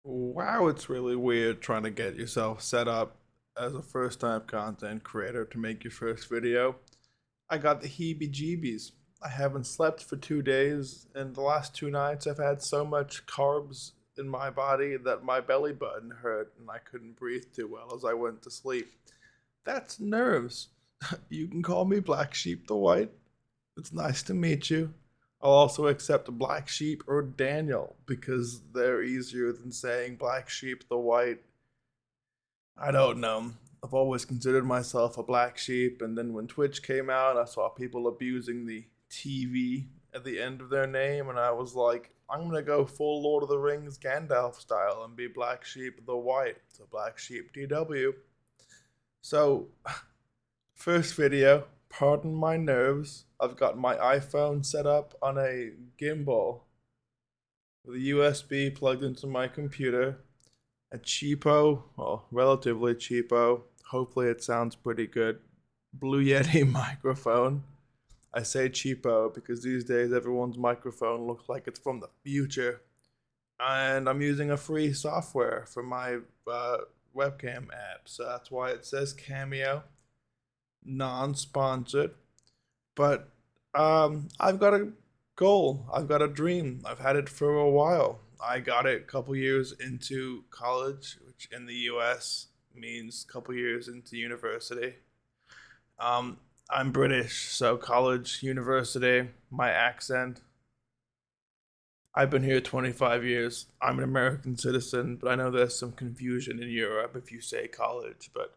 Wow, it's really weird trying to get yourself set up as a first time content creator to make your first video. I got the heebie jeebies. I haven't slept for 2 days, and the last 2 nights I've had so much carbs in my body that my belly button hurt and I couldn't breathe too well as I went to sleep. That's nerves. You can call me Black Sheep the White. It's nice to meet you. I'll also accept Black Sheep or Daniel because they're easier than saying Black Sheep the White. I don't know. I've always considered myself a black sheep, and then when Twitch came out, I saw people abusing the TV at the end of their name, and I was like, I'm gonna go full Lord of the Rings Gandalf style and be Black Sheep the White. So Black Sheep DW. So first video, pardon my nerves. I've got my iPhone set up on a gimbal with a USB plugged into my computer. A cheapo, well, relatively cheapo, hopefully it sounds pretty good, Blue Yeti microphone. I say cheapo because these days everyone's microphone looks like it's from the future. And I'm using a free software for my webcam app, so that's why it says Cameo, non-sponsored. But I've got a goal. I've got a dream. I've had it for a while. I got it a couple years into college, which in the US means a couple years into university. Um, I'm British, so college, university, my accent. I've been here 25 years. I'm an American citizen, but I know there's some confusion in Europe if you say college. But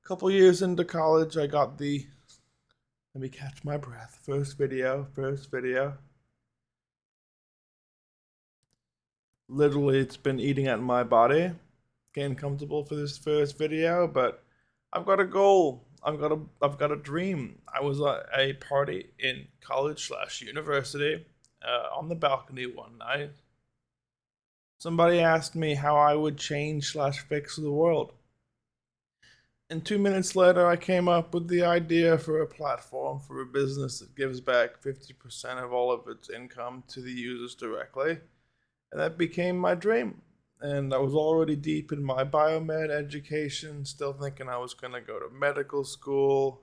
a couple years into college, I got the, let me catch my breath. First video. Literally, it's been eating at my body. Getting comfortable for this first video, but I've got a goal. I've got a dream. I was at a party in college slash university on the balcony one night. Somebody asked me how I would change slash fix the world. And 2 minutes later, I came up with the idea for a platform for a business that gives back 50% of all of its income to the users directly. And that became my dream. And I was already deep in my biomed education, still thinking I was going to go to medical school.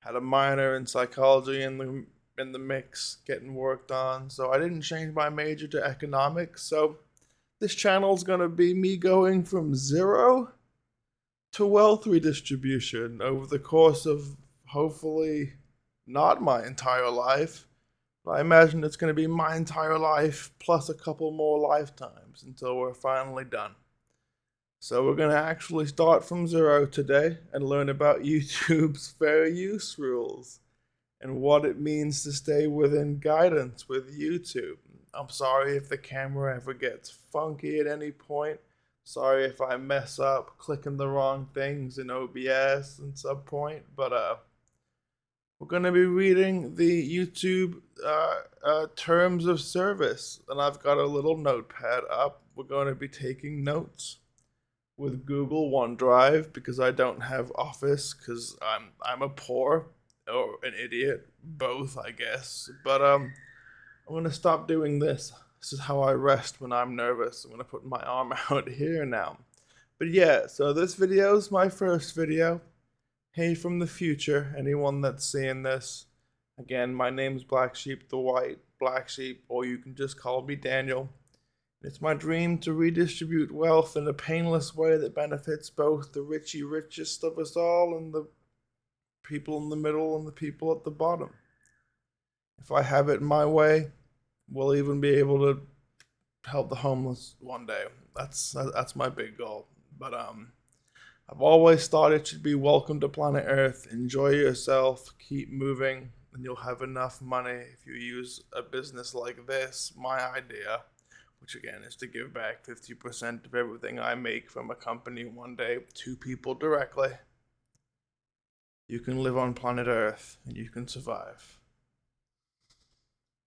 Had a minor in psychology in the mix, getting worked on. So I didn't change my major to economics. So this channel is going to be me going from zero to wealth redistribution over the course of hopefully not my entire life. But I imagine it's going to be my entire life plus a couple more lifetimes until we're finally done. So we're going to actually start from zero today and learn about YouTube's fair use rules and what it means to stay within guidance with YouTube. I'm sorry if the camera ever gets funky at any point. Sorry if I mess up clicking the wrong things in OBS at some point, but we're going to be reading the YouTube terms of service, and I've got a little notepad up. We're going to be taking notes with Google OneDrive because I don't have Office because I'm a poor or an idiot, both I guess. But I'm gonna stop doing this. This is how I rest when I'm nervous. I'm gonna put my arm out here now. But yeah, so this video is my first video. Hey from the future, anyone that's seeing this. Again, my name's Black Sheep the White, Black Sheep, or you can just call me Daniel. It's my dream to redistribute wealth in a painless way that benefits both the richest of us all and the people in the middle and the people at the bottom. If I have it my way, we'll even be able to help the homeless one day. That's my big goal. But I've always thought it should be welcome to planet Earth. Enjoy yourself, keep moving, and you'll have enough money if you use a business like this, my idea, which again is to give back 50% of everything I make from a company one day to people directly. You can live on planet Earth and you can survive.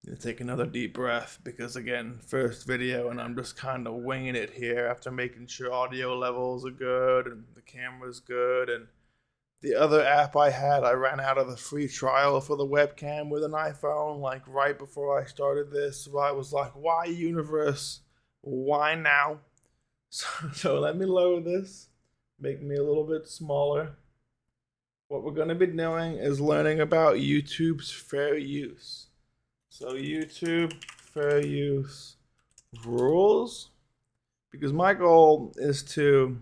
You take another deep breath because again, first video and I'm just kind of winging it here after making sure audio levels are good and the camera's good. And the other app I had, I ran out of the free trial for the webcam with an iPhone like right before I started this. So I was like, why universe? Why now? So let me lower this, make me a little bit smaller. What we're going to be doing is learning about YouTube's fair use. So YouTube fair use rules, because my goal is to,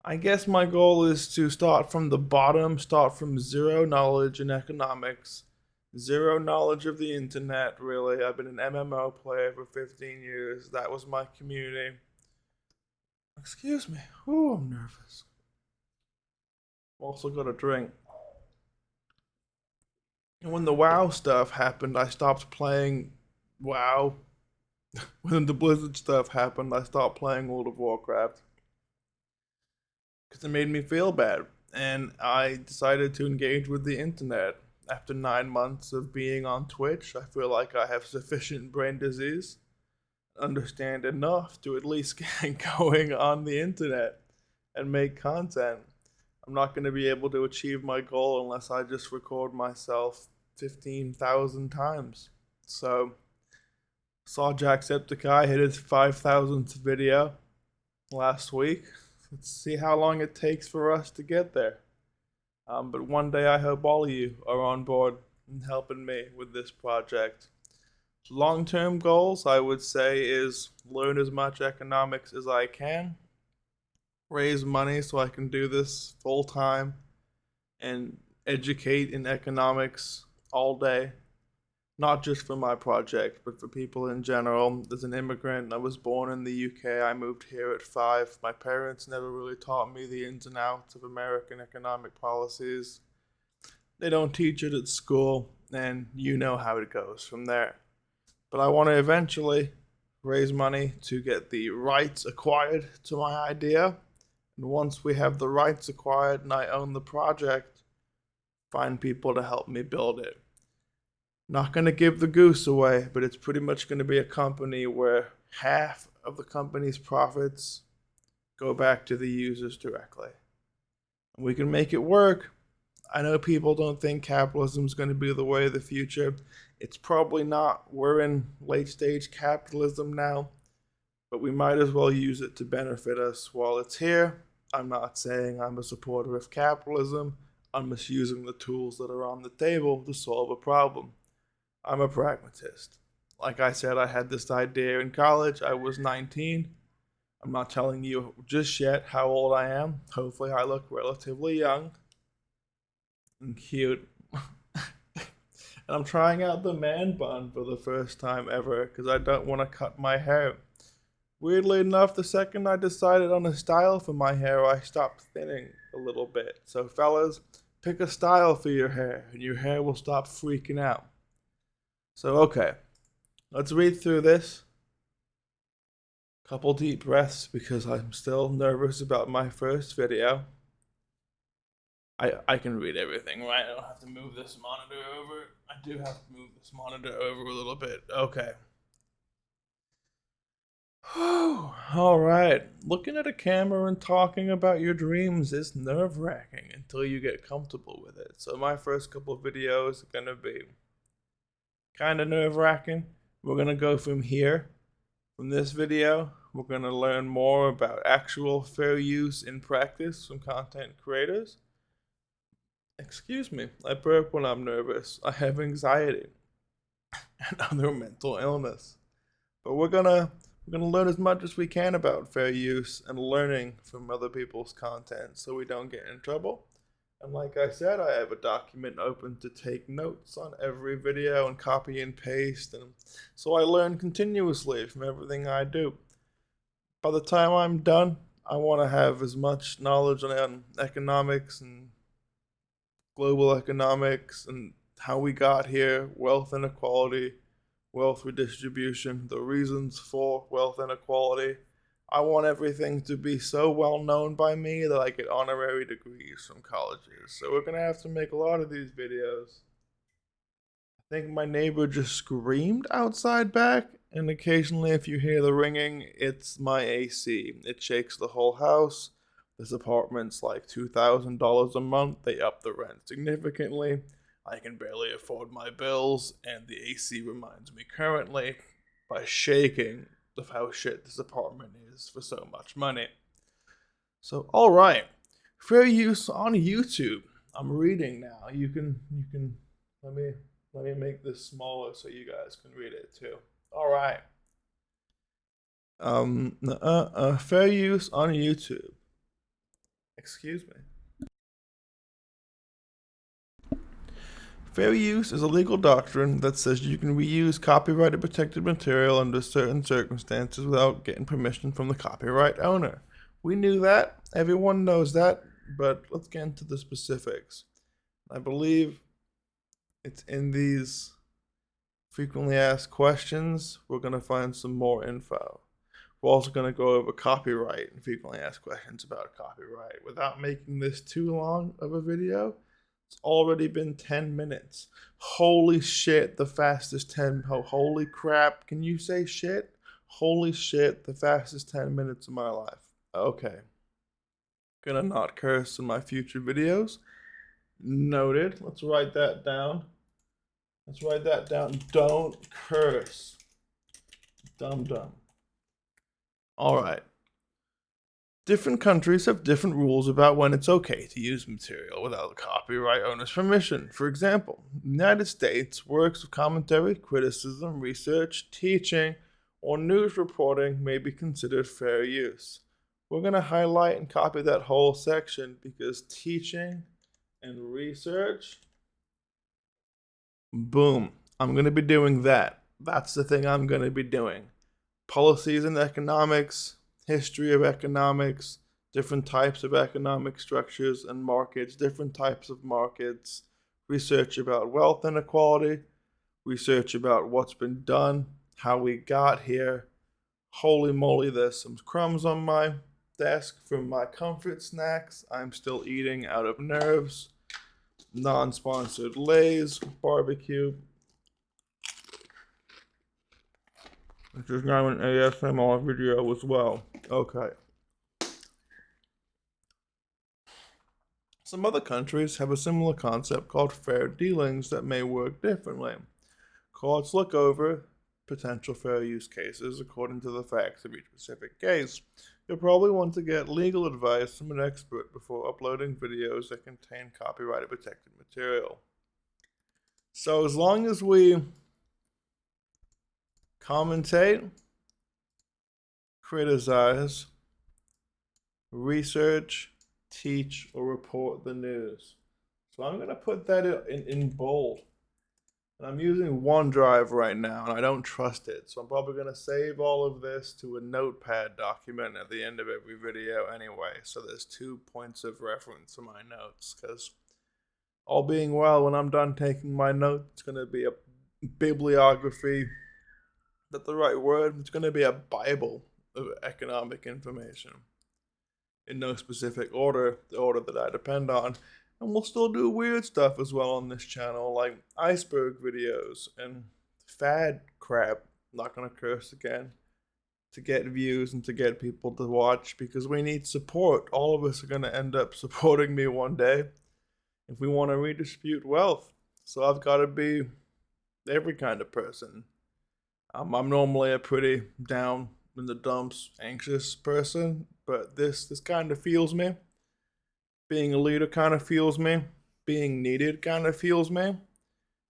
I guess my goal is to start from the bottom, start from zero knowledge in economics, zero knowledge of the internet, really. I've been an MMO player for 15 years. That was my community. Excuse me. Ooh, I'm nervous. Also got a drink. And when the WoW stuff happened, I stopped playing WoW. When the Blizzard stuff happened, I stopped playing World of Warcraft because it made me feel bad. And I decided to engage with the internet. After 9 months of being on Twitch, I feel like I have sufficient brain disease, understand enough to at least get going on the internet and make content. I'm not going to be able to achieve my goal unless I just record myself 15,000 times. So, saw Jacksepticeye hit his 5,000th video last week. Let's see how long it takes for us to get there. But one day I hope all of you are on board and helping me with this project. Long-term goals, I would say, is learn as much economics as I can, raise money so I can do this full-time, and educate in economics all day. Not just for my project, but for people in general. As an immigrant, I was born in the UK. I moved here at 5. My parents never really taught me the ins and outs of American economic policies. They don't teach it at school, and you know how it goes from there. But I want to eventually raise money to get the rights acquired to my idea. And once we have the rights acquired and I own the project, find people to help me build it. Not going to give the goose away, but it's pretty much going to be a company where half of the company's profits go back to the users directly. And we can make it work. I know people don't think capitalism is going to be the way of the future. It's probably not. We're in late stage capitalism now, but we might as well use it to benefit us while it's here. I'm not saying I'm a supporter of capitalism. I'm just using the tools that are on the table to solve a problem. I'm a pragmatist. Like I said, I had this idea in college. I was 19. I'm not telling you just yet how old I am. Hopefully I look relatively young and cute. And I'm trying out the man bun for the first time ever because I don't want to cut my hair. Weirdly enough, the second I decided on a style for my hair, I stopped thinning a little bit. So fellas, pick a style for your hair and your hair will stop freaking out. So, okay, let's read through this. Couple deep breaths because I'm still nervous about my first video. I can read everything, right? I don't have to move this monitor over. I do have to move this monitor over a little bit. Okay. All right. Looking at a camera and talking about your dreams is nerve-wracking until you get comfortable with it. So my first couple of videos are going to be kind of nerve-wracking. We're going to go from here. From this video, we're going to learn more about actual fair use in practice from content creators. Excuse me, I burp when I'm nervous. I have anxiety and other mental illness. But we're gonna learn as much as we can about fair use and learning from other people's content so we don't get in trouble. And like I said, I have a document open to take notes on every video and copy and paste, and so I learn continuously from everything I do. By the time I'm done, I want to have as much knowledge on economics and global economics and how we got here, wealth inequality, wealth redistribution, the reasons for wealth inequality. I want everything to be so well known by me that I get honorary degrees from colleges. So we're going to have to make a lot of these videos. I think my neighbor just screamed outside back, and occasionally if you hear the ringing, it's my AC. It shakes the whole house. This apartment's like $2,000 a month. They up the rent significantly. I can barely afford my bills, and the AC reminds me currently by shaking of how shit this apartment is for so much money. So, all right, fair use on YouTube. I'm reading now. You can let me make this smaller so you guys can read it too. All right. Fair use on YouTube. Excuse me. Fair use is a legal doctrine that says you can reuse copyrighted protected material under certain circumstances without getting permission from the copyright owner. We knew that. Everyone knows that. But let's get into the specifics. I believe it's in these frequently asked questions. We're going to find some more info. We're also going to go over copyright and frequently asked questions about copyright. Without making this too long of a video, it's already been 10 minutes. Holy shit, the fastest 10. Holy crap. Can you say shit? Holy shit, the fastest 10 minutes of my life. Okay. Gonna not curse in my future videos. Noted. Let's write that down. Don't curse. Dumb. Alright. Different countries have different rules about when it's okay to use material without the copyright owner's permission. For example, in the United States, works of commentary, criticism, research, teaching, or news reporting may be considered fair use. We're going to highlight and copy that whole section because teaching and research, boom, I'm going to be doing that. That's the thing I'm going to be doing. Policies in economics, history of economics, different types of economic structures and markets, different types of markets, research about wealth inequality, research about what's been done, how we got here. Holy moly, there's some crumbs on my desk from my comfort snacks. I'm still eating out of nerves. Non-sponsored Lay's barbecue, which is now an ASMR video as well. Okay. Some other countries have a similar concept called fair dealings that may work differently. Courts look over potential fair use cases according to the facts of each specific case. You'll probably want to get legal advice from an expert before uploading videos that contain copyrighted protected material. So as long as we commentate, criticize, research, teach, or report the news. So I'm going to put that in bold. And I'm using OneDrive right now, and I don't trust it. So I'm probably going to save all of this to a notepad document at the end of every video anyway. So there's 2 points of reference in my notes. Because all being well, when I'm done taking my notes, it's going to be a bibliography. That's the right word. It's going to be a Bible of economic information. In no specific order, the order that I depend on. And we'll still do weird stuff as well on this channel, like iceberg videos and fad crap. I'm not going to curse again. To get views and to get people to watch, because we need support. All of us are going to end up supporting me one day if we want to redistribute wealth. So I've got to be every kind of person. I'm normally a pretty down in the dumps, anxious person, but this kind of feels me. Being a leader kind of feels me. Being needed kind of feels me.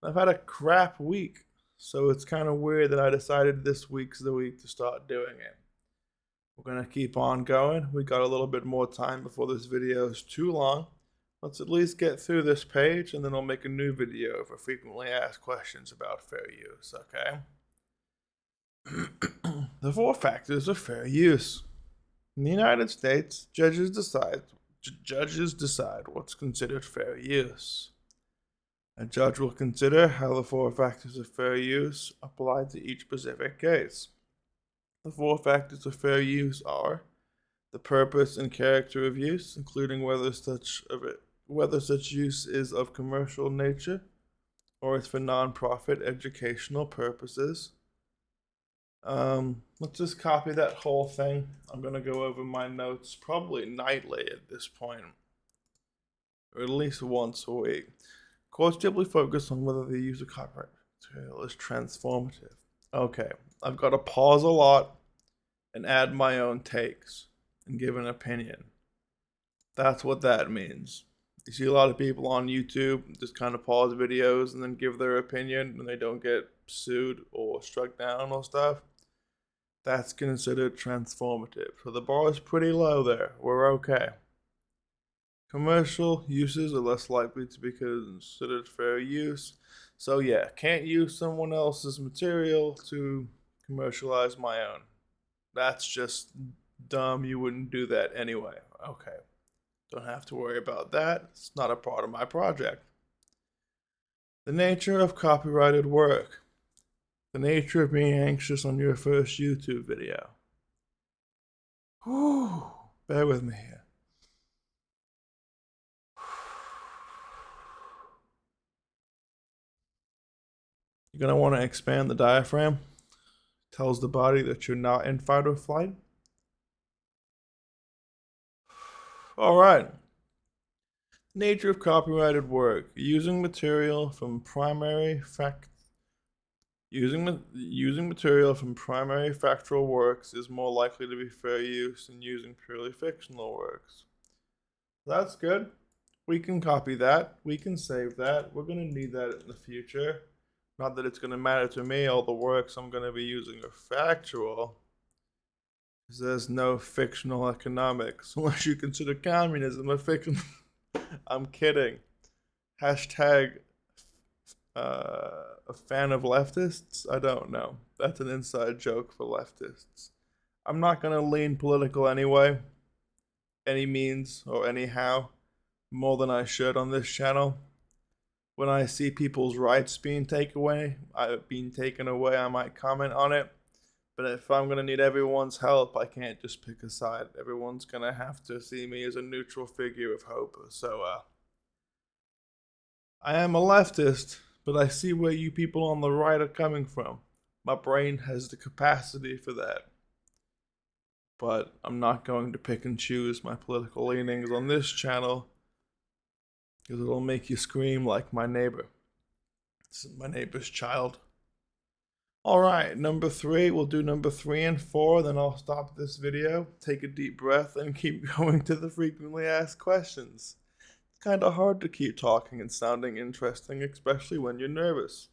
I've had a crap week, so it's kind of weird that I decided this week's the week to start doing it. We're going to keep on going. We got a little bit more time before this video is too long. Let's at least get through this page, and then I'll make a new video for frequently asked questions about fair use, okay? The 4 factors of fair use. In the United States, judges decide what's considered fair use. A judge will consider how the 4 factors of fair use apply to each specific case. The 4 factors of fair use are the purpose and character of use, including whether such use is of commercial nature or is for non-profit educational purposes. Let's just copy that whole thing. I'm going to go over my notes probably nightly at this point, or at least once a week. Courts typically focus on whether the use of copyright material is transformative. Okay, I've got to pause a lot and add my own takes and give an opinion. That's what that means. You see a lot of people on YouTube just kind of pause videos and then give their opinion and they don't get sued or struck down or stuff. That's considered transformative. So the bar is pretty low there. We're okay. Commercial uses are less likely to be considered fair use. So yeah, can't use someone else's material to commercialize my own. That's just dumb. You wouldn't do that anyway. Okay. Don't have to worry about that. It's not a part of my project. The nature of copyrighted work. The nature of being anxious on your first YouTube video. Whew. Bear with me here. You're going to want to expand the diaphragm. Tells the body that you're not in fight or flight. All right. Nature of copyrighted work. Using material from primary factual works is more likely to be fair use than using purely fictional works. That's good. We can copy that. We can save that. We're going to need that in the future. Not that it's going to matter to me. All the works I'm going to be using are factual. Because there's no fictional economics. Unless you consider communism a fiction. I'm kidding. Hashtag a fan of leftists? I don't know. That's an inside joke for leftists. I'm not going to lean political anyway. Any means or anyhow. More than I should on this channel. When I see people's rights being taken away, I might comment on it. But if I'm going to need everyone's help, I can't just pick a side. Everyone's going to have to see me as a neutral figure of hope. So, I am a leftist, but I see where you people on the right are coming from. My brain has the capacity for that. But I'm not going to pick and choose my political leanings on this channel, because it'll make you scream like my neighbor. This is my neighbor's child. Alright, number 3. We'll do number 3 and 4, then I'll stop this video, take a deep breath, and keep going to the frequently asked questions. It's kind of hard to keep talking and sounding interesting, especially when you're nervous.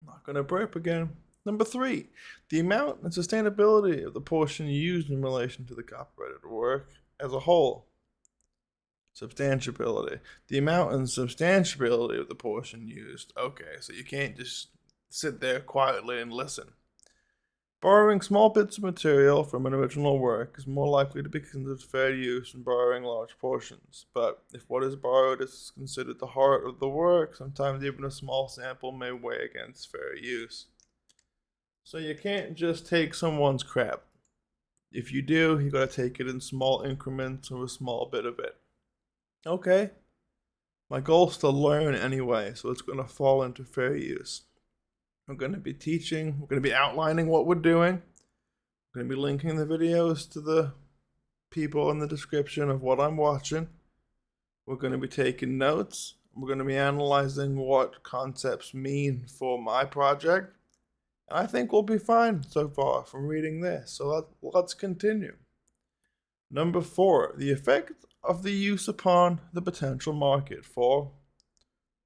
I'm not going to burp again. Number 3. The amount and sustainability of the portion used in relation to the copyrighted work as a whole. Substantiability. The amount and substantiability of the portion used. Okay, so you can't just sit there quietly and listen. Borrowing small bits of material from an original work is more likely to be considered fair use than borrowing large portions. But if what is borrowed is considered the heart of the work, sometimes even a small sample may weigh against fair use. So you can't just take someone's crap. If you do, you gotta take it in small increments of a small bit of it. Okay. My goal is to learn anyway, so it's gonna fall into fair use. We're going to be teaching, we're going to be outlining what we're doing. We're going to be linking the videos to the people in the description of what I'm watching. We're going to be taking notes. We're going to be analyzing what concepts mean for my project. And I think we'll be fine so far from reading this. So let's continue. Number 4, the effect of the use upon the potential market for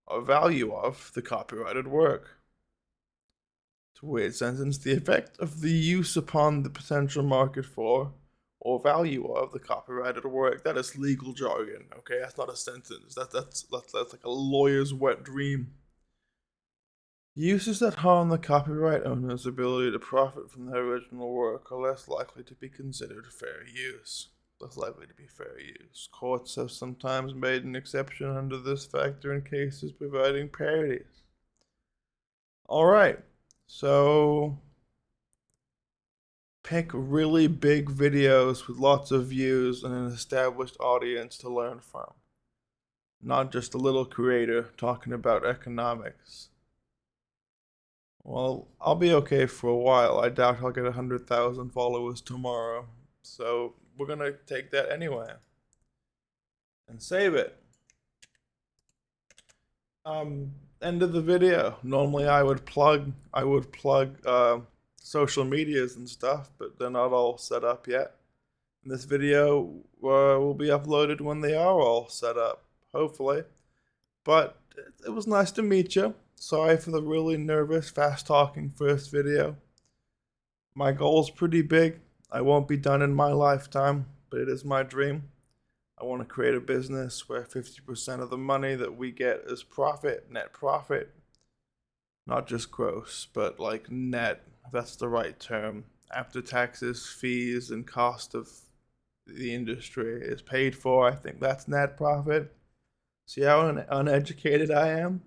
or value of the copyrighted work. It's a weird sentence. The effect of the use upon the potential market for or value of the copyrighted work. That is legal jargon, okay? That's not a sentence. That's like a lawyer's wet dream. Uses that harm the copyright owner's ability to profit from their original work are less likely to be considered fair use. Less likely to be fair use. Courts have sometimes made an exception under this factor in cases providing parodies. Alright. So, pick really big videos with lots of views and an established audience to learn from. Not just a little creator talking about economics. Well, I'll be okay for a while. I doubt I'll get 100,000 followers tomorrow. So, we're gonna take that anyway. And save it. End of the video. Normally I would plug social medias and stuff, but they're not all set up yet. And this video will be uploaded when they are all set up, hopefully. But it was nice to meet you. Sorry for the really nervous, fast-talking first video. My goal's pretty big. I won't be done in my lifetime, but it is my dream. I want to create a business where 50% of the money that we get is profit, net profit. Not just gross, but like net, if that's the right term. After taxes, fees, and cost of the industry is paid for, I think that's net profit. See how uneducated I am?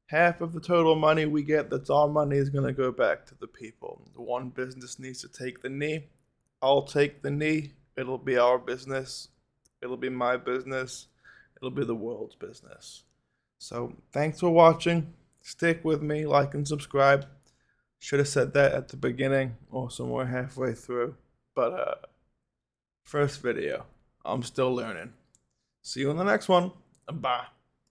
Half of the total money we get, that's our money, is going to go back to the people. The one business needs to take the knee. I'll take the knee. It'll be our business. It'll be my business. It'll be the world's business. So thanks for watching. Stick with me, like and subscribe. Should have said that at the beginning or somewhere halfway through. But first video. I'm still learning. See you in the next one. Bye.